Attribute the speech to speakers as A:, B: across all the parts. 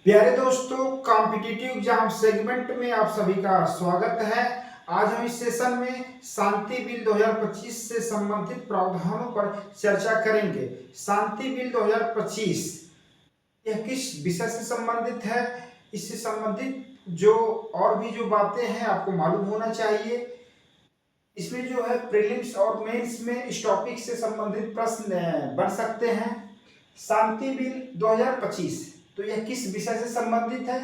A: प्यारे दोस्तों, competitive exam segment में आप सभी का स्वागत है। आज हम इस सेशन में शांति बिल 2025 से संबंधित प्रावधानों पर चर्चा करेंगे। शांति बिल 2025 यह किस विषय से संबंधित है, इससे संबंधित जो और भी जो बातें हैं आपको मालूम होना चाहिए। इसमें जो है प्रीलिम्स और मेंस में इस टॉपिक से संबंधित प्रश्न बन सकते हैं। शांति बिल 2025 तो यह किस विषय से संबंधित है,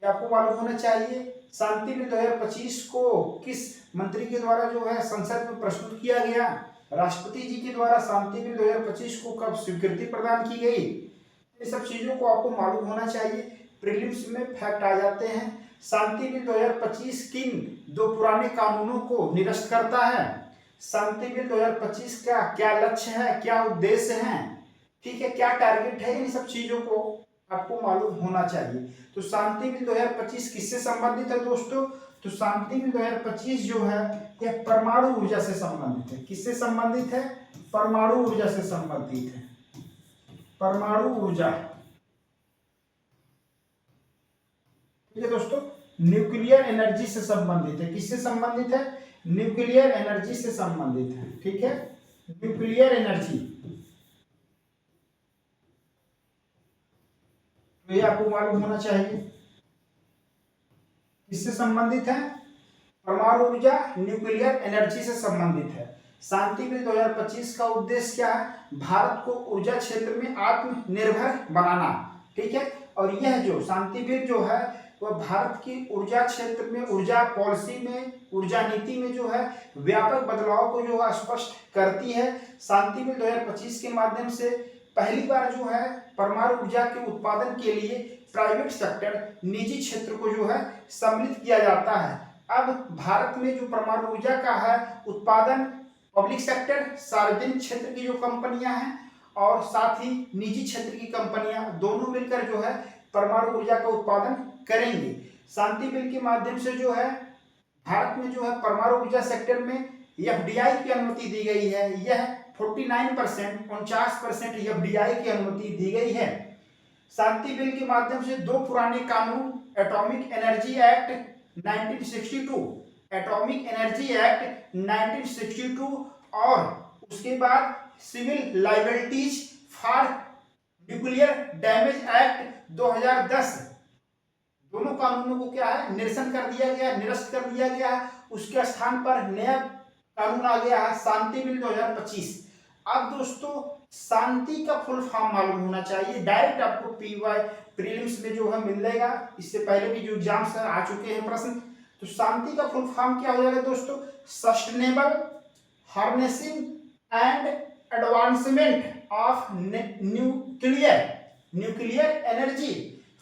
A: ये आपको मालूम होना चाहिए। शांति बिल 2025 को किस मंत्री के द्वारा जो है संसद में प्रस्तुत किया गया, राष्ट्रपति जी के द्वारा शांति बिल 2025 को कब स्वीकृति प्रदान की गई, ये सब चीजों को आपको मालूम होना चाहिए। प्रीलिम्स में फैक्ट आ जाते हैं। शांति बिल 2025 किन दो पुराने कानूनों को निरस्त करता है, शांति बिल 2025 का क्या लक्ष्य है, क्या उद्देश्य है, ठीक है, क्या टारगेट है, इन सब चीजों को आपको मालूम होना चाहिए। तो शांति बिल 2025 किससे संबंधित है दोस्तों? तो शांति बिल 2025 जो है यह परमाणु ऊर्जा से संबंधित है। किससे संबंधित है? परमाणु ऊर्जा से संबंधित है। परमाणु ऊर्जा, ठीक है दोस्तों, न्यूक्लियर एनर्जी से संबंधित है। किससे संबंधित है? न्यूक्लियर एनर्जी से संबंधित है, ठीक है, न्यूक्लियर एनर्जी। तो ये आपको मालूम होना चाहिए किससे संबंधित है। परमाणु ऊर्जा न्यूक्लियर एनर्जी से संबंधित है। शांति बिल 2025 का उद्देश्य क्या है? भारत को ऊर्जा क्षेत्र में आत्मनिर्भर बनाना, ठीक है। और यह जो शांति बिल जो है वह भारत की ऊर्जा क्षेत्र में, ऊर्जा पॉलिसी में, ऊर्जा नीति में जो है व्यापक बदलाव को जो है स्पष्ट करती है। शांति बिल 2025 के माध्यम से पहली बार जो है परमाणु ऊर्जा के उत्पादन के लिए प्राइवेट सेक्टर, निजी क्षेत्र को जो है सम्मिलित किया जाता है। अब भारत में जो परमाणु ऊर्जा का है उत्पादन पब्लिक सेक्टर, सार्वजनिक क्षेत्र की जो कंपनियां हैं और साथ ही निजी क्षेत्र की कंपनियां दोनों मिलकर जो है परमाणु ऊर्जा का उत्पादन करेंगे। शांति बिल के माध्यम से जो है भारत में जो है परमाणु ऊर्जा सेक्टर में एफडीआई की अनुमति दी गई है। यह 49% एफडीआई की अनुमति दी गई है। शांति बिल के माध्यम से दो पुराने कानून, atomic energy act 1962, atomic energy act 1962 और उसके बाद civil liabilities for nuclear damage act 2010, दोनों कानूनों को क्या है निरसन कर दिया गया, निरस्त कर दिया गया है। उसके स्थान पर नया कानून आ गया है शांति बिल 2025। अब दोस्तों शांति का फुल फॉर्म मालूम होना चाहिए। डायरेक्ट आपको पीवाई प्रीलिम्स में जो है मिलेगा, इससे पहले भी जो एग्जाम्स आ चुके हैं प्रश्न। तो शांति का फुल फॉर्म क्या हो जाएगा दोस्तों? Sustainable harnessing and advancement of nuclear energy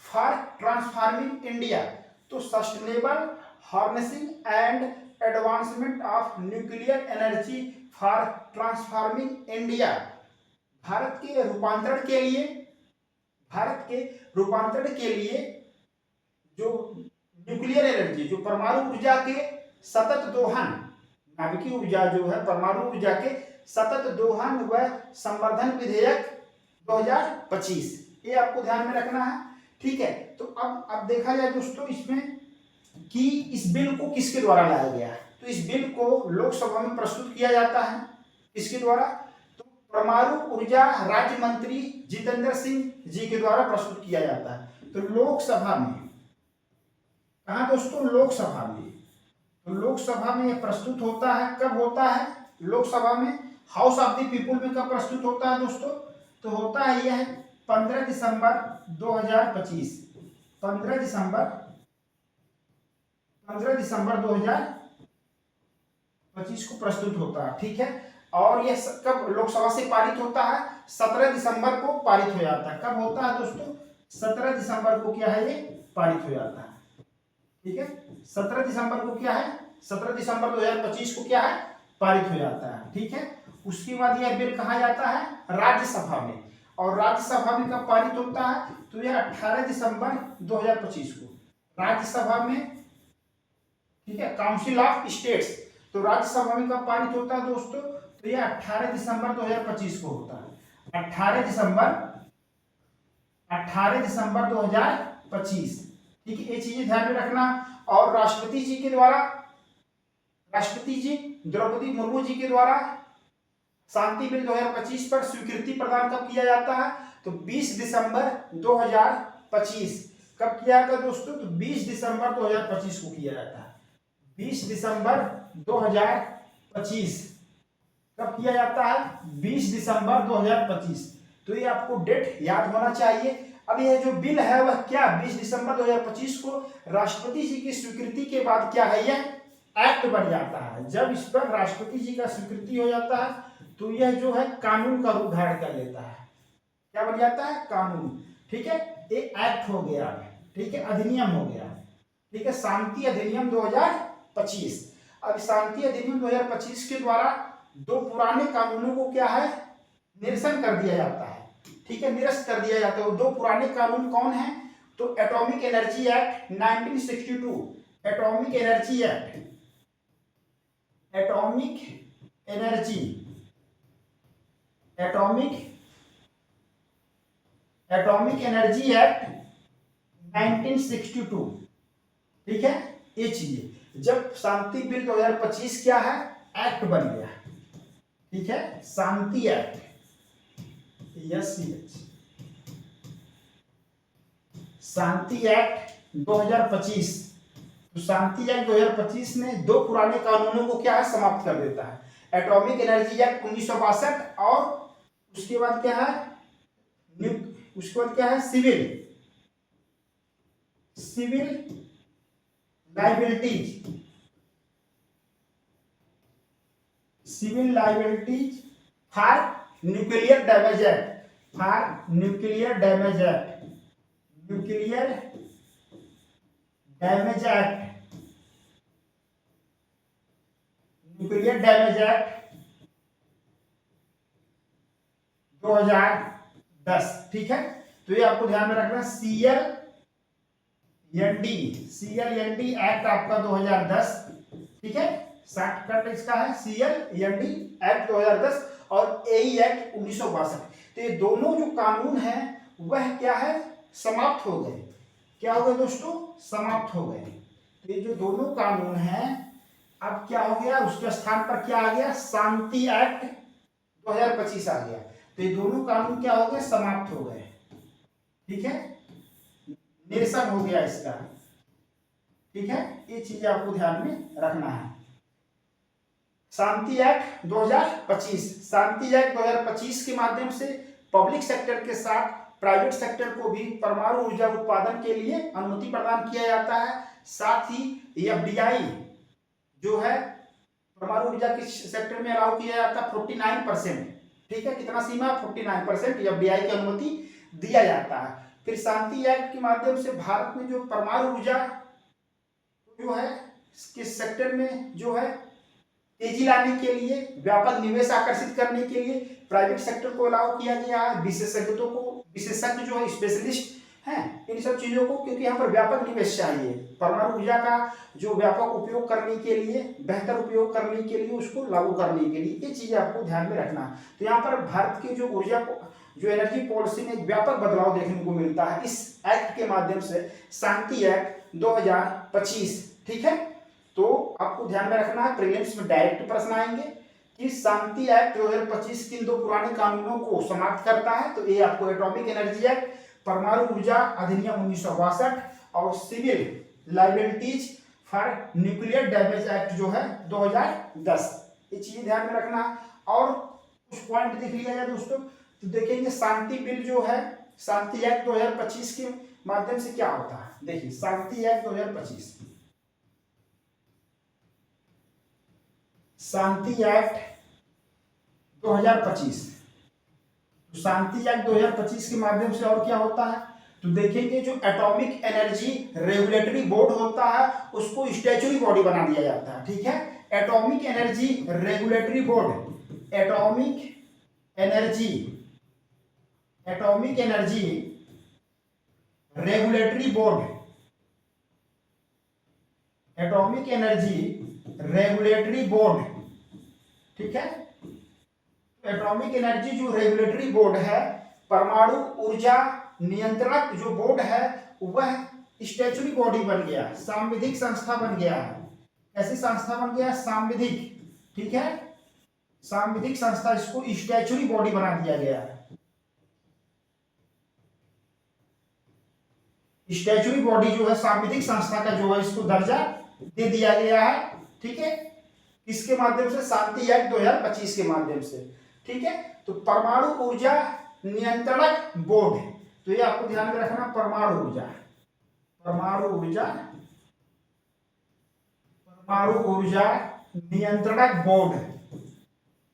A: for transforming India. तो sustainable harnessing and advancement of nuclear energy for transforming India, Bharat के रूपांतरण के लिए जो न्यूक्लियर एनर्जी, जो परमाणु ऊर्जा के सतत दोहन, नाभिकीय ऊर्जा जो है परमाणु ऊर्जा के सतत दोहन व संवर्धन विधेयक 2025, ये आपको ध्यान में रखना है, ठीक है। तो अब देखा जाए दोस्तों इसमें कि इस बिल को किसके द्वारा लाया गया है। तो इस बिल को लोकसभा में प्रस्तुत किया जाता है, किसके द्वारा? तो परमाणु ऊर्जा राज्य मंत्री जितेंद्र सिंह जी के द्वारा प्रस्तुत किया जाता है। तो लोकसभा में, कहा दोस्तों? लोकसभा में। तो लोकसभा में यह प्रस्तुत होता है। कब होता है? लोकसभा में, हाउस ऑफ द पीपुल में कब प्रस्तुत होता है दोस्तों? तो होता है यह 15 दिसंबर 2025, 15 दिसंबर 2025 को प्रस्तुत होता है, ठीक है। और यह कब लोकसभा से पारित होता है? 17 दिसंबर को पारित हो जाता है। कब होता है दोस्तों? 17 दिसंबर को क्या है ये पारित हो जाता है, ठीक है। 17 दिसंबर को क्या है? 17 दिसंबर 2025 को क्या है पारित हो जाता है, ठीक है। उसके बाद यह बिल कहा जाता है राज्यसभा में, और राज्यसभा में कब पारित होता है? तो यह 18 दिसंबर 2025 को राज्यसभा में, ठीक है, काउंसिल ऑफ स्टेट्स। तो राज्यसभा में कब पारित होता है दोस्तों? तो यह 18 दिसंबर 2025 को होता है। 18 18 दिसंबर 2025। ठीक है, ये चीजें ध्यान में रखना। और राष्ट्रपति जी के द्वारा, राष्ट्रपति जी द्रौपदी मुर्मू जी के द्वारा शांति बिल 2025 पर स्वीकृति प्रदान कब किया जाता है? तो 20 दिसंबर 2025। कब किया जाता है दोस्तों? तो 20 दिसंबर 2025 को किया जाता है। 20 दिसंबर 2025 कब किया जाता है? 20 दिसंबर 2025। तो ये आपको डेट याद होना चाहिए। अब यह जो बिल है वह क्या 20 दिसंबर 2025 को राष्ट्रपति जी की स्वीकृति के बाद क्या है, यह एक्ट बन जाता है। जब इस पर राष्ट्रपति जी का स्वीकृति हो जाता है तो यह जो है कानून का रूप धारण कर लेता है। क्या बन जाता है? कानून। ठीक है, एक एक्ट हो गया। ठीक है, अधिनियम हो गया। ठीक है, शांति अधिनियम 2025। अब शांति अधिनियम 2025 के द्वारा दो पुराने कानूनों को क्या है, निरसन कर दिया जाता है। ठीक है, निरस्त कर दिया जाता है। वो दो पुराने कानून कौन है? तो atomic energy act 1962, atomic energy act, atomic energy, atomic energy act 1962। ठीक है, ये चीजें जब शांति बिल 2025 क्या है, एक्ट बन गया। ठीक है, शांति एक्ट, शांति एक्ट 2025। तो शांति एक्ट 2025 ने दो पुराने कानूनों को क्या है, समाप्त कर देता है। एटॉमिक एनर्जी एक्ट 1962 और उसके बाद क्या है, उसके बाद क्या है, civil liabilities, civil liabilities for nuclear damage act, for nuclear damage act, nuclear damage act, nuclear damage act 2010। ठीक है, तो ये आपको ध्यान में रखना। CLND एक्ट आपका 2010। ठीक है, शॉर्टकट इसका है CLND एक्ट 2010 और AE एक्ट 1962। तो ये दोनों जो कानून हैं वह क्या है, समाप्त हो गए। क्या हो गए दोस्तों? समाप्त हो गए। ये जो दोनों कानून हैं अब क्या हो गया, उसके स्थान पर क्या आ गया, शांति एक्ट 2025 आ गया। तो ये दोनों कानून क्या हो गए, समाप्त हो गए। ठीक है, निरसन हो गया इसका। ठीक है, ये चीजें आपको ध्यान में रखना है। शांति एक्ट 2025, शांति एक्ट 2025 के माध्यम से पब्लिक सेक्टर के साथ प्राइवेट सेक्टर को भी परमाणु ऊर्जा उत्पादन के लिए अनुमति प्रदान किया जाता है। साथ ही FDI जो है परमाणु ऊर्जा के सेक्टर में अलाउ किया जाता है 49%। ठीक है, कितना सीमा, 49% FDI की अनुमति दिया जाता है। फिर शांति एक्ट के माध्यम से भारत में जो परमाणु ऊर्जा जो है किस सेक्टर में जो है तेजी लाने के लिए, व्यापक निवेश आकर्षित करने के लिए प्राइवेट सेक्टर को अलाउ किया गया है। विशेषज्ञ जो है स्पेशलिस्ट हैं इन सब चीजों को, क्योंकि यहाँ पर व्यापक निवेश चाहिए। परमाणु ऊर्जा का जो व्यापक उपयोग करने के लिए, बेहतर उपयोग करने के लिए, उसको लागू करने के लिए, ये चीजें आपको ध्यान में रखना। तो यहाँ पर भारत की जो ऊर्जा जो एनर्जी पॉलिसी में एक व्यापक बदलाव देखने को मिलता है इस एक्ट के माध्यम से, शांति एक्ट 2025। ठीक है, तो आपको ध्यान में रखना है, प्रीलिम्स में डायरेक्ट प्रश्न आएंगे कि शांति एक्ट 2025 किन दो पुराने कानूनों को समाप्त करता है। तो ये आपको एटॉमिक एनर्जी एक्ट, परमाणु ऊर्जा अधिनियम 1962 और civil liabilities for nuclear damage act जो है 2010। ये चीजें ध्यान में रखना। और कुछ पॉइंट देख लिया जाए दोस्तों, तो देखेंगे शांति बिल जो है, शांति एक्ट 2025 के माध्यम से क्या होता है। देखिए शांति एक्ट 2025, शांति एक्ट 2025, तो शांति एक्ट 2025 के माध्यम से और क्या होता है, तो देखेंगे जो एटॉमिक एनर्जी रेगुलेटरी बोर्ड होता है उसको स्टैच्यूटरी बॉडी बना दिया जाता है। ठीक है, atomic energy regulatory board, atomic energy regulatory board, atomic energy regulatory board. ठीक है, एटॉमिक एनर्जी जो रेगुलेटरी बोर्ड है परमाणु ऊर्जा नियंत्रक जो बोर्ड है वह स्टैच्यूटरी बॉडी बन गया, सांविधिक संस्था बन गया है। कैसी संस्था बन गया? सांविधिक, ठीक है, सांविधिक संस्था, इसको स्टैच्यूटरी बॉडी बना दिया गया है। स्टैच्यूटरी बॉडी जो है सांविधिक संस्था का जो है इसको दर्जा दे दिया गया है, ठीक है, किसके माध्यम से? शांति एक्ट 2025 के माध्यम से, ठीक है। तो परमाणु ऊर्जा नियंत्रणक बोर्ड, तो ये आपको ध्यान में रखना, परमाणु ऊर्जा, परमाणु ऊर्जा, परमाणु ऊर्जा नियंत्रणक बोर्ड,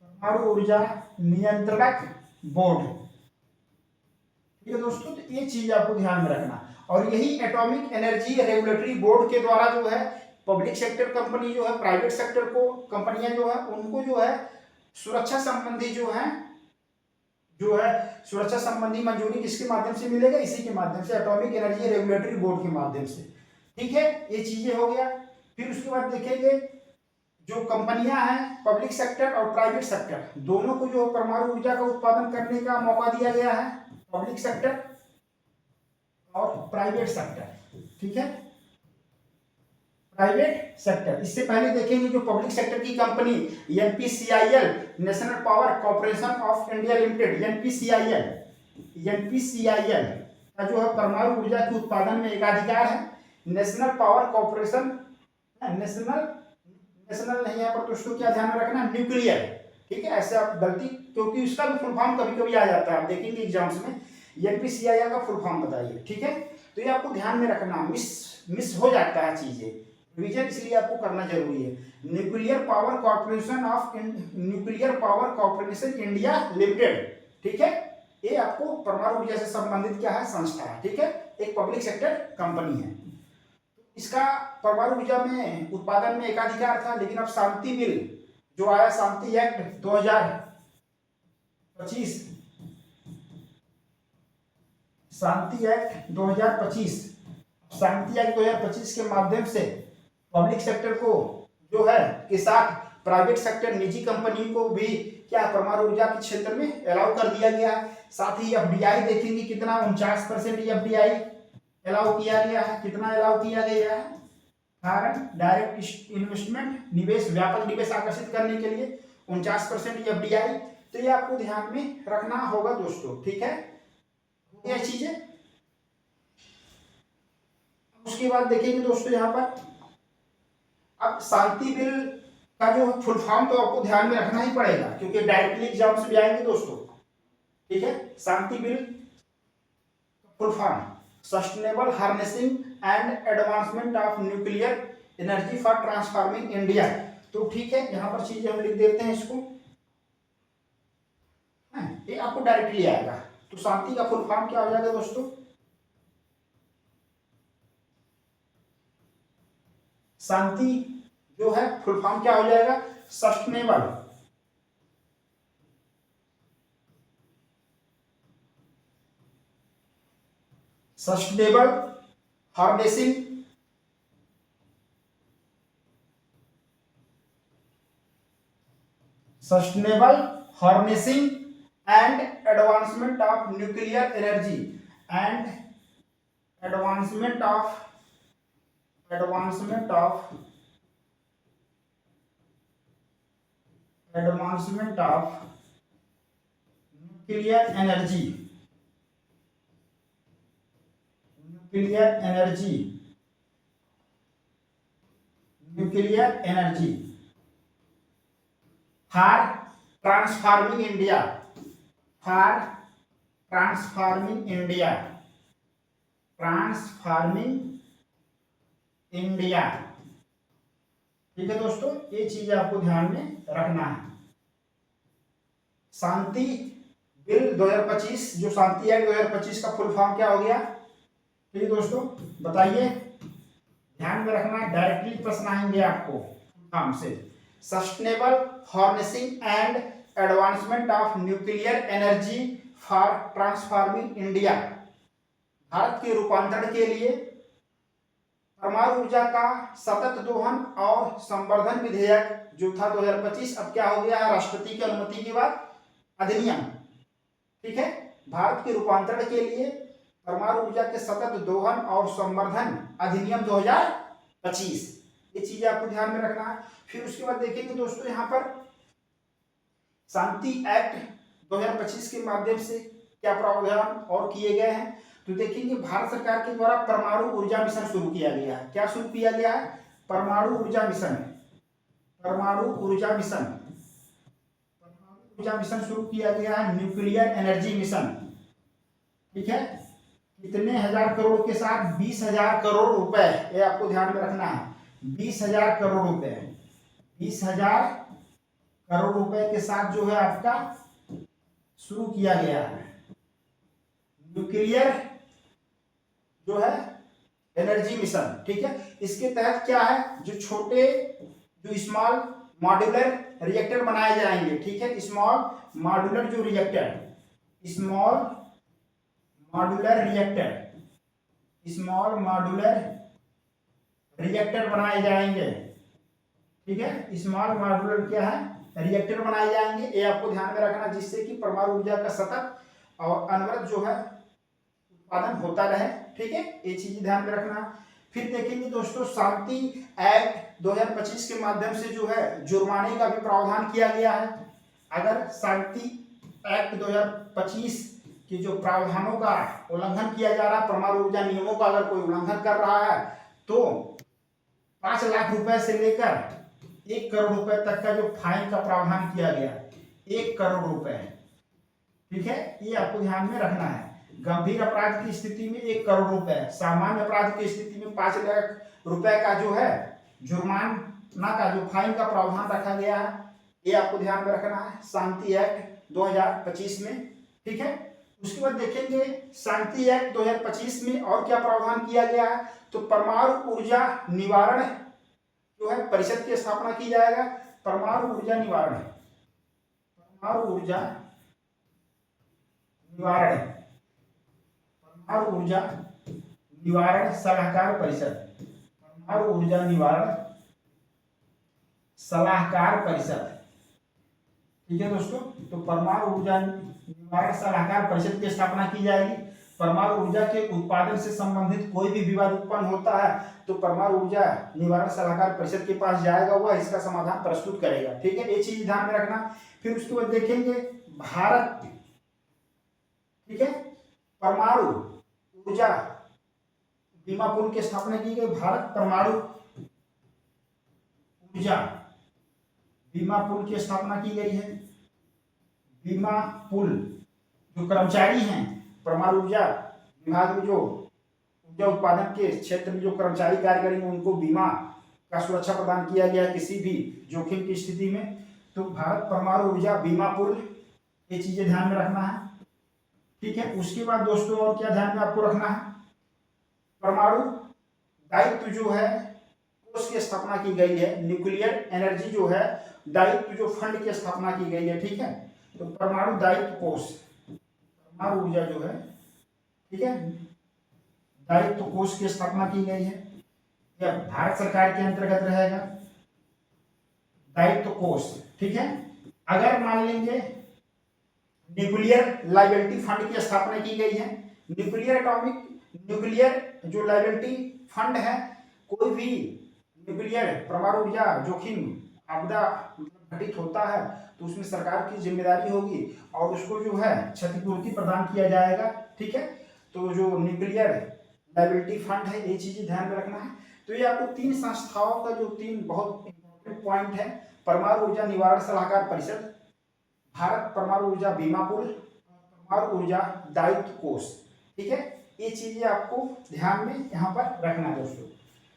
A: परमाणु ऊर्जा नियंत्रणक बोर्ड, ठीक है दोस्तों। तो ये चीज आपको ध्यान में रखना। और यही एटॉमिक एनर्जी रेगुलेटरी बोर्ड के द्वारा जो है पब्लिक सेक्टर कंपनी जो है, प्राइवेट सेक्टर को कंपनियां जो है उनको जो है सुरक्षा संबंधी जो है सुरक्षा संबंधी मंजूरी किसके माध्यम से मिलेगा? इसी के माध्यम से, एटॉमिक एनर्जी रेगुलेटरी बोर्ड के माध्यम से, ठीक है। ये चीजें हो गया। फिर उसके बाद देखेंगे जो कंपनियां हैं पब्लिक सेक्टर और प्राइवेट सेक्टर दोनों को जो परमाणु ऊर्जा का उत्पादन करने का मौका दिया गया है, पब्लिक सेक्टर और प्राइवेट सेक्टर, ठीक है, प्राइवेट सेक्टर। इससे पहले देखेंगे जो पब्लिक सेक्टर की company NPCIL, national power corporation of India limited, NPCIL का जो है परमाणु ऊर्जा के उत्पादन में एकाधिकार है। नेशनल पावर कॉर्पोरेशन, नेशनल नहीं है पर दोस्तों क्या ध्यान में रखना, न्यूक्लियर, ठीक है, ऐसे आप गलती, क्योंकि उसका भी फुल फॉर्म कभी कभी आ जाता है, आप देखेंगे एग्जाम्स में, एनपीसीआईएल का फुल फॉर्म बताइए, ठीक है। तो ये आपको ध्यान में रखना, मिस हो जाता है चीजें, रिवीजन इसलिए आपको करना जरूरी है। Nuclear power corporation India limited, ठीक है, ये आपको परमाणु ऊर्जा से संबंधित क्या है? संस्था है, ठीक है, एक पब्लिक सेक्टर कंपनी है। इसका परमाणु ऊर्जा में उत्पादन में एकाधिकार था, लेकिन अब शांति बिल जो आया, शांति एक्ट 2025, शांति एक्ट 2025, शांति एक्ट 2025 के माध्यम से पब्लिक सेक्टर को जो है के साथ प्राइवेट सेक्टर निजी कंपनी को भी क्या परमाणु ऊर्जा के क्षेत्र में अलाउ कर दिया गया है। साथ ही एफडीआई देखेंगे कितना, 49% एफडीआई अलाउ किया गया है। कितना अलाउ किया गया है? कारण डायरेक्ट इन्वेस्टमेंट, निवेश, व्यापक निवेश आकर्षित करने के लिए 49% एफडीआई। तो ये आपको ध्यान में रखना होगा दोस्तों, ठीक है, ये चीजें। उसके बाद देखेंगे दोस्तों यहाँ पर, अब शांति बिल का जो फुल फॉर्म तो आपको ध्यान में रखना ही पड़ेगा, क्योंकि डायरेक्टली एग्जाम से भी आएंगे दोस्तों, ठीक है। Shanti bill full form, sustainable harnessing and advancement of nuclear energy for transforming India. तो ठीक है, यहाँ पर चीजें हम लिख देते हैं इसको, ये आपको डायरेक्टली आएगा। तो शांति का फुल फॉर्म क्या हो जाएगा दोस्तों? शांति जो है फुल फॉर्म क्या हो जाएगा? Sustainable harnessing and advancement of nuclear energy and advancement of nuclear energy for transforming India, ठीक है दोस्तों, ये चीज आपको ध्यान में रखना है। शांति बिल 2025, जो शांति एक्ट 2025 का फुल फॉर्म क्या हो गया? ठीक है दोस्तों, बताइए, ध्यान में रखना, डायरेक्टली प्रश्न आएंगे आपको फुल फॉर्म से। Sustainable harnessing and advancement of nuclear energy for transforming India, Bharat के रूपांतरण के लिए परमाणु ऊर्जा का सतत दोहन और संवर्धन विधेयक जो था 2025, अब क्या हो गया है? राष्ट्रपति की अनुमति के बाद अधिनियम, ठीक है। भारत के रूपांतरण के लिए परमाणु ऊर्जा के सतत दोहन और संवर्धन अधिनियम 2025, ये चीजें आपको ध्यान में रखना है। फिर उसके बाद देखेंगे दोस्तों यहाँ पर शांति एक्ट 2025 के माध्यम से क्या प्रावधान और किए गए हैं। तो देखेंगे भारत सरकार के द्वारा परमाणु ऊर्जा मिशन शुरू किया गया है। क्या शुरू किया गया है? परमाणु ऊर्जा मिशन। परमाणु ऊर्जा मिशन, परमाणु ऊर्जा मिशन शुरू किया गया है, न्यूक्लियर एनर्जी मिशन। ठीक है, कितने हजार करोड़ के साथ? 20,000 करोड़ रुपए, ये आपको ध्यान में रखना है। 20,000 करोड़ रुपए, 20,000 करोड़ रुपए के साथ जो है आपका शुरू किया गया है न्यूक्लियर जो है एनर्जी मिशन। ठीक है, इसके तहत क्या है, जो छोटे जो स्मॉल मॉड्यूलर रिएक्टर बनाए जाएंगे। ठीक है, स्मॉल मॉड्यूलर जो reactor, small modular reactor, small modular reactor बनाए जाएंगे। ठीक है, स्मॉल मॉड्यूलर क्या है, रिएक्टर बनाए जाएंगे। ये आपको ध्यान में रखना, जिससे कि परमाणु ऊर्जा का सतत और अनवरत जो है उत्पादन होता रहे। ठीक है, ये चीज ध्यान में रखना। फिर देखेंगे दोस्तों शांति एक्ट 2025 के माध्यम से जो है जुर्माने का भी प्रावधान किया गया है। अगर शांति एक्ट 2025 के जो प्रावधानों का उल्लंघन किया जा रहा है, परमाणु ऊर्जा नियमों का अगर कोई उल्लंघन कर रहा है, तो 5 लाख रुपए से लेकर 1 करोड़ रुपए तक का जो फाइन का प्रावधान किया गया, 1 करोड़ रुपए। ठीक है, ये आपको ध्यान में रखना है। गंभीर अपराध की स्थिति में 1 करोड़ रुपए, सामान्य अपराध की स्थिति में 5 लाख रुपए का जो है जुर्माना का जो फाइन का प्रावधान रखा गया है, ये आपको ध्यान में रखना है शांति एक्ट 2025 में। ठीक है, उसके बाद देखेंगे शांति एक्ट 2025 में और क्या प्रावधान किया गया है। तो परमाणु ऊर्जा निवारण जो है परिषद की स्थापना की जाएगा। परमाणु ऊर्जा निवारण, परमाणु ऊर्जा निवारण, परमाणु ऊर्जा निवारण सलाहकार परिषद, परमाणु ऊर्जा निवारण सलाहकार परिषद। ठीक है दोस्तों, तो परमाणु ऊर्जा निवारण सलाहकार परिषद की स्थापना की जाएगी। परमाणु ऊर्जा के उत्पादन से संबंधित कोई भी विवाद उत्पन्न होता है तो परमाणु ऊर्जा निवारण सलाहकार परिषद के पास जाएगा, वह इसका समाधान प्रस्तुत करेगा। ठीक है, ये चीज ध्यान में रखना। फिर उसके बाद देखेंगे भारत, ठीक है, परमाणु ऊर्जा बीमा पुल की स्थापना की गई। भारत परमाणु ऊर्जा बीमा पुल की स्थापना की गई है। बीमा पुल, जो कर्मचारी हैं परमाणु ऊर्जा विभाग में, जो ऊर्जा उत्पादन के क्षेत्र में जो कर्मचारी कार्य करेंगे, उनको बीमा का सुरक्षा प्रदान किया गया किसी भी जोखिम की स्थिति में। तो भारत परमाणु ऊर्जा बीमा पुल, ये चीजें ध्यान में रखना है। ठीक है, उसके बाद दोस्तों और क्या ध्यान में आपको रखना है, परमाणु दायित्व जो है कोष की स्थापना की गई है। न्यूक्लियर एनर्जी जो है दायित्व जो फंड की स्थापना की गई है। ठीक है, तो परमाणु दायित्व कोष, परमाणु ऊर्जा जो है, ठीक है, दायित्व कोष की स्थापना की गई है। यह भारत सरकार के अंतर्गत रहेगा दायित्व कोष। ठीक है, अगर मान लेंगे न्यूक्लियर लायबिलिटी फंड की स्थापना की गई है। न्यूक्लियर जो लायबिलिटी फंड है, कोई भी न्यूक्लियर परमाणु ऊर्जा जोखिम आपदा घटित होता है तो उसमें सरकार की जिम्मेदारी होगी और उसको जो है क्षतिपूर्ति प्रदान किया जाएगा। ठीक है, तो जो न्यूक्लियर लायबिलिटी फंड है, ये चीजें ध्यान में रखना है। तो ये आपको 3 संस्थाओं का जो 3 बहुत इंपॉर्टेंट पॉइंट है, परमाणु ऊर्जा निवारण सलाहकार परिषद, भारत परमाणु ऊर्जा बीमा पुल, परमाणु ऊर्जा दायित्व कोष। ठीक है, ये चीजें आपको ध्यान में यहाँ पर रखना दोस्तों।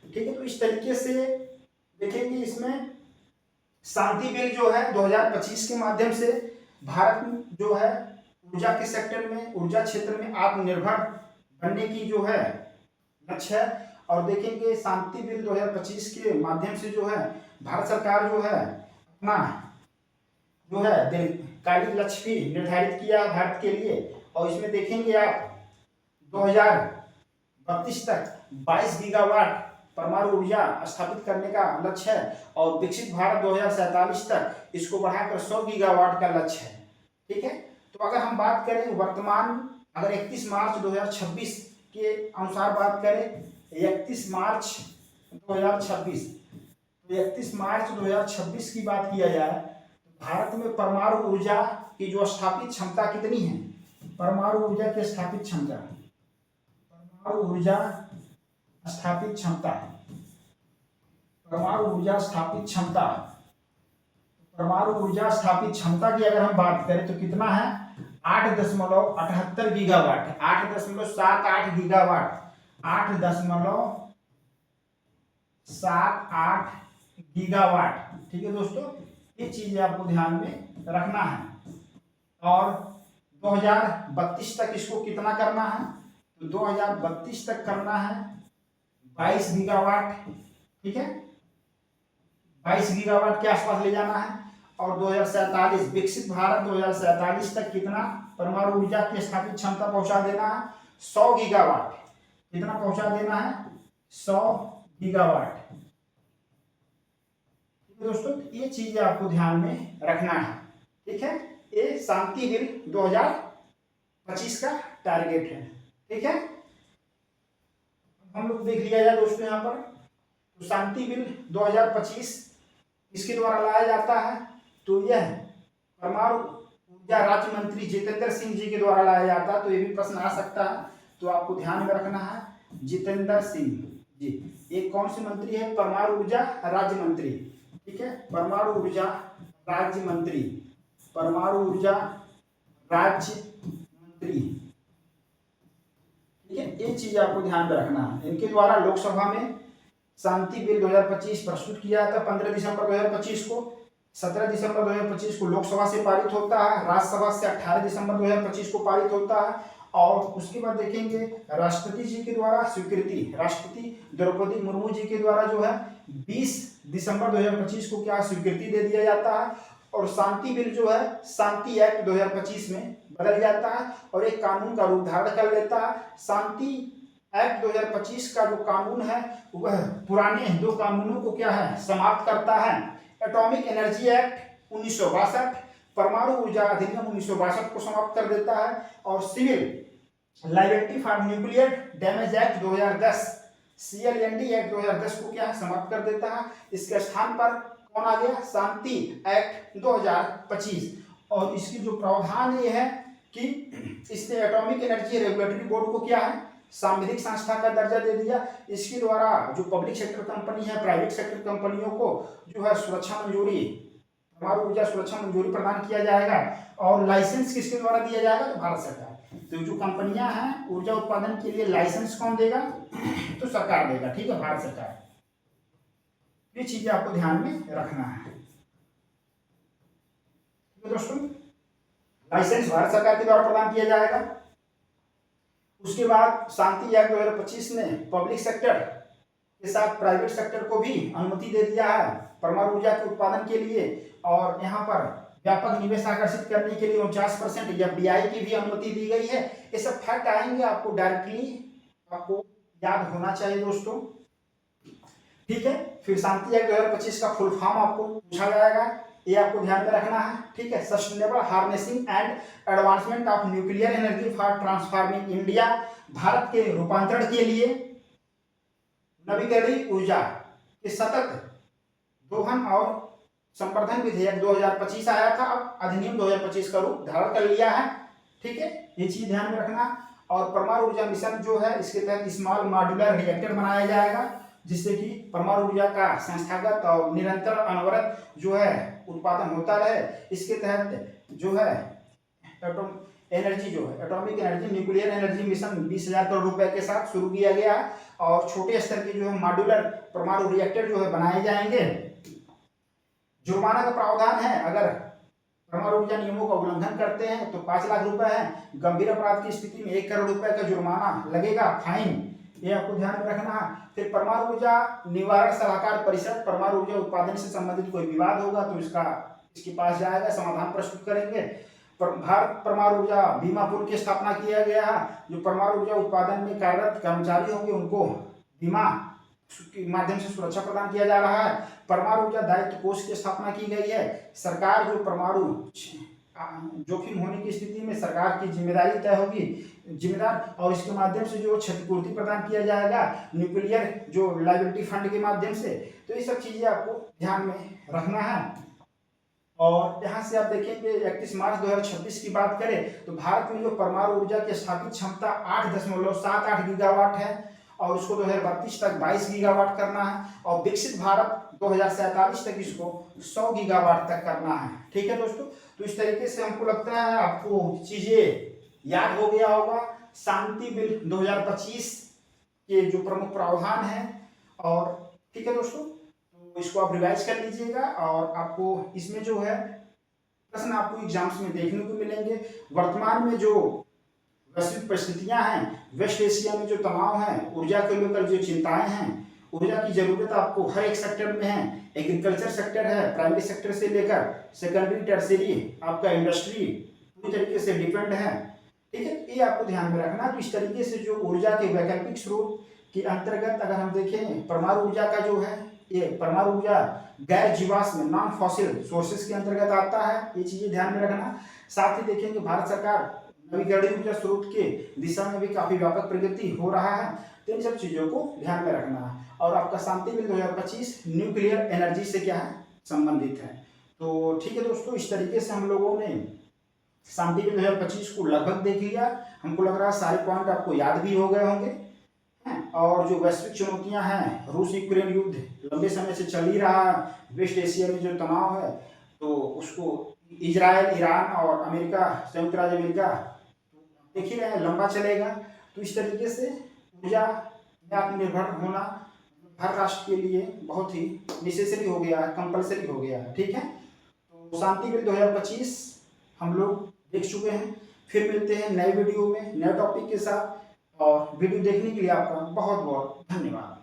A: ठीक है, तो इस तरीके से देखेंगे इसमें शांति बिल जो है 2025 के माध्यम से भारत जो है ऊर्जा के सेक्टर में, ऊर्जा क्षेत्र में आत्मनिर्भर बनने की जो है लक्ष्य है। और देखेंगे शांति बिल 2025 के माध्यम से जो है भारत सरकार जो है अपना जो है दीर्घकालिक लक्ष्य भी निर्धारित किया भारत के लिए। और इसमें देखेंगे आप 2032 तक 22 गीगावाट परमाणु ऊर्जा स्थापित करने का लक्ष्य है और विकसित भारत 2047 तक इसको बढ़ाकर 100 गीगावाट का लक्ष्य है। ठीक है, तो अगर हम बात करें वर्तमान अगर 31 मार्च 2026 के अनुसार बात करें, 31 मार्च 2026, तो 31 मार्च 2026 की बात किया जाए तो भारत में परमाणु ऊर्जा की जो स्थापित क्षमता कितनी है? परमाणु ऊर्जा की स्थापित क्षमता, परमाणु ऊर्जा स्थापित क्षमता, परमाणु ऊर्जा स्थापित क्षमता, परमाणु ऊर्जा स्थापित क्षमता की अगर हम बात करें तो कितना है? 8.78 गीगावाट, 8.78 गीगावाट, 8.78 गीगावाट। ठीक है दोस्तों, ये चीजें आपको ध्यान में रखना है। और 2032 तक इसको कितना करना है? तो 2032 तक करना है 22 गीगावाट। ठीक है, 22 गीगावाट के आसपास ले जाना है। और 2047 विकसित भारत 2047 तक कितना परमाणु ऊर्जा की स्थापित क्षमता पहुंचा देना है? 100 गीगावाट। कितना पहुंचा देना है? 100 गीगावाट। ठीक है दोस्तों, ये चीजें आपको ध्यान में रखना है। ठीक है, ये शांति बिल 2025 का टारगेट है। ठीक है, हम लोग देख लिया जाए दोस्तों यहाँ पर, तो शांति बिल 2025 इसके द्वारा लाया जाता है। तो यह परमाणु ऊर्जा राज्य मंत्री जितेंद्र सिंह जी के द्वारा लाया जाता है। तो ये भी प्रश्न आ सकता है, तो आपको ध्यान में रखना है, जितेंद्र सिंह जी। ये कौन से मंत्री है? परमाणु ऊर्जा राज्य मंत्री। ठीक है, परमाणु ऊर्जा राज्य मंत्री, परमाणु ऊर्जा राज्य मंत्री। ठीक है, ये चीज आपको ध्यान में रखना है। इनके द्वारा लोकसभा में शांति बिल 2025 प्रस्तुत किया था 15 दिसंबर 2025 को। 17 दिसंबर 2025 को लोकसभा से पारित होता है, राज्यसभा से 18 दिसंबर 2025 को पारित होता है। और उसके बाद देखेंगे राष्ट्रपति जी के द्वारा स्वीकृति, राष्ट्रपति द्रौपदी मुर्मू जी के द्वारा जो है 20 दिसंबर 2025 को क्या स्वीकृति दे दिया जाता है। और शांति बिल जो है शांति एक्ट 2025 में बदल जाता है और एक कानून का रूप धारण कर लेता है। शांति एक्ट 2025 का जो कानून है वह पुराने 2 कानूनों को क्या है? समाप्त करता है। एटॉमिक एनर्जी एक्ट 1962, परमाणु ऊर्जा अधिनियम 1962 को समाप्त कर देता है। और civil liability for nuclear damage act 2010, CLND act 2010 को क्या है? समाप्त कर देता है। इसके स्थान पर कौन आ गया? शांति एक्ट 2025। और इसकी जो प्रावधान ये है कि इसने एटॉमिक एनर्जी रेगुलेटरी बोर्ड को क्या है? सांविधिक संस्था का दर्जा दे दिया। इसके द्वारा जो पब्लिक सेक्टर कंपनी है, प्राइवेट सेक्टर कंपनियों को जो है सुरक्षा मंजूरी, परमाणु ऊर्जा सुरक्षा मंजूरी प्रदान किया जाएगा। और लाइसेंस किसके द्वारा दिया जाएगा? तो भारत सरकार। तो जो कंपनियां हैं ऊर्जा उत्पादन के लिए लाइसेंस कौन देगा? तो सरकार देगा। ठीक है, भारत सरकार। ये चीजें आपको ध्यान में रखना है। ठीक है दोस्तों, लाइसेंस भारत सरकार के द्वारा प्रदान किया जाएगा। उसके बाद शांति एक्ट 2025 ने पब्लिक सेक्टर के साथ प्राइवेट सेक्टर को भी अनुमति दे दिया है परमाणु ऊर्जा के उत्पादन के लिए। और यहाँ पर व्यापक निवेश आकर्षित करने के लिए 49% FDI की भी अनुमति दी गई है। ये सब फैक्ट आएंगे, आपको डायरेक्टली आपको याद होना चाहिए दोस्तों। ठीक है, फिर शांति एक्ट 2025 का फुल फॉर्म आपको पूछा जाएगा, ये आपको ध्यान में रखना है। ठीक है, sustainable harnessing and advancement of nuclear energy for transforming India, Bharat के रूपांतरण के लिए नवीकरणीय ऊर्जा के सतत दोहन और संवर्धन विधेयक 2025 आया था। अब अधिनियम 2025 का रूप धारण कर लिया है। ठीक है, ये चीज ध्यान में रखना। और परमाणु ऊर्जा मिशन जो है इसके तहत स्मॉल मॉड्यूलर रिएक्टर बनाया जाएगा, जिससे कि परमाणु ऊर्जा का संस्थागत और निरंतर अनवरत जो है उत्पादन होता रहे। इसके तहत जो है एनर्जी जो है atomic energy nuclear energy mission 20,000 crore रुपए के साथ शुरू किया गया है। और छोटे स्तर के जो है मॉड्यूलर परमाणु रिएक्टर जो है बनाए जाएंगे। जुर्माना का प्रावधान है, अगर परमाणु ऊर्जा नियमों का उल्लंघन करते हैं तो 5 लाख रुपए है, गंभीर अपराध की स्थिति में 1 करोड़ रुपए का जुर्माना लगेगा, फाइन। ये आपको ध्यान में रखना है। फिर परमाणु ऊर्जा निवारण सलाहकार परिषद, परमाणु ऊर्जा उत्पादन से संबंधित कोई विवाद होगा तो इसके पास जाएगा, समाधान प्रस्तुत करेंगे। भारत परमाणु ऊर्जा बीमा पूल की स्थापना किया गया है। जो परमाणु ऊर्जा उत्पादन में कार्यरत कर्मचारी होंगे उनको बीमा के माध्यम से सुरक्षा प्रदान किया जा रहा है। परमाणु ऊर्जा दायित्व कोष की स्थापना की गई है। सरकार जो परमाणु जोखिम होने की स्थिति में सरकार की जिम्मेदारी तय होगी, जिम्मेदार, और इसके माध्यम से जो क्षतिपूर्ति प्रदान किया जाएगा न्यूक्लियर जो लायबिलिटी फंड के माध्यम से। तो ये सब चीज़ें आपको ध्यान में रखना है। और यहाँ से आप देखेंगे 31 मार्च 2026 की बात करें तो भारत में जो परमाणु ऊर्जा की स्थापित क्षमता 8.78 गीगावाट है और उसको 2032 तक 22 गीगावाट करना है और विकसित भारत 2047 तक इसको 100 गीगावाट तक करना है। ठीक है दोस्तों, तो इस तरीके से हमको लगता है आपको चीजें याद हो गया होगा। शांति बिल 2025 के जो प्रमुख प्रावधान है, और ठीक है दोस्तों, तो इसको आप रिवाइज कर लीजिएगा और आपको इसमें जो है प्रश्न आपको एग्जाम्स में देखने को मिलेंगे। वर्तमान में जो वैश्विक परिस्थितियां हैं, वेस्ट एशिया में जो तनाव है, ऊर्जा को लेकर जो चिंताएं हैं, ऊर्जा की जरूरत आपको हर एक सेक्टर में है। एग्रीकल्चर सेक्टर है, प्राइमरी सेक्टर से लेकर सेकेंडरी टर्सरी आपका इंडस्ट्री पूरी तरीके से डिपेंड है। ठीक है, ये आपको ध्यान में रखना। तो इस तरीके से जो ऊर्जा के वैकल्पिक स्रोत के अंतर्गत अगर हम देखें परमाणु ऊर्जा का जो है, ये परमाणु ऊर्जा गैर जीवाश्म नॉन फॉसिल सोर्सेस के अंतर्गत आता है, ये चीजें ध्यान में रखना। साथ ही देखेंगे भारत सरकार नवीकरणीय ऊर्जा स्रोत के दिशा में भी काफी व्यापक प्रगति हो रहा है, तो इन सब चीजों को ध्यान में रखना है। और आपका शांति बिल 2025 न्यूक्लियर एनर्जी से क्या है, संबंधित है। तो ठीक है दोस्तों, इस तरीके से हम लोगों ने शांति बिल 2025 को लगभग देख लिया। हमको लग रहा है सारे पॉइंट आपको याद भी हो गए होंगे। और जो वैश्विक चुनौतियां हैं, रूस यूक्रेन युद्ध लंबे समय से चल ही रहा है, वेस्ट एशिया में जो तनाव है, तो उसको इजराइल, ईरान और अमेरिका, संयुक्त राज्य अमेरिका देख ही रहे हैं, लंबा चलेगा। तो इस तरीके से ऊर्जा में आत्मनिर्भर होना हर राष्ट्र के लिए बहुत ही नेसेसरी हो गया है, कंपलसरी हो गया है। ठीक है, तो शांति बिल 2025 हम लोग देख चुके हैं। फिर मिलते हैं नए वीडियो में नए टॉपिक के साथ, और वीडियो देखने के लिए आपका बहुत बहुत धन्यवाद।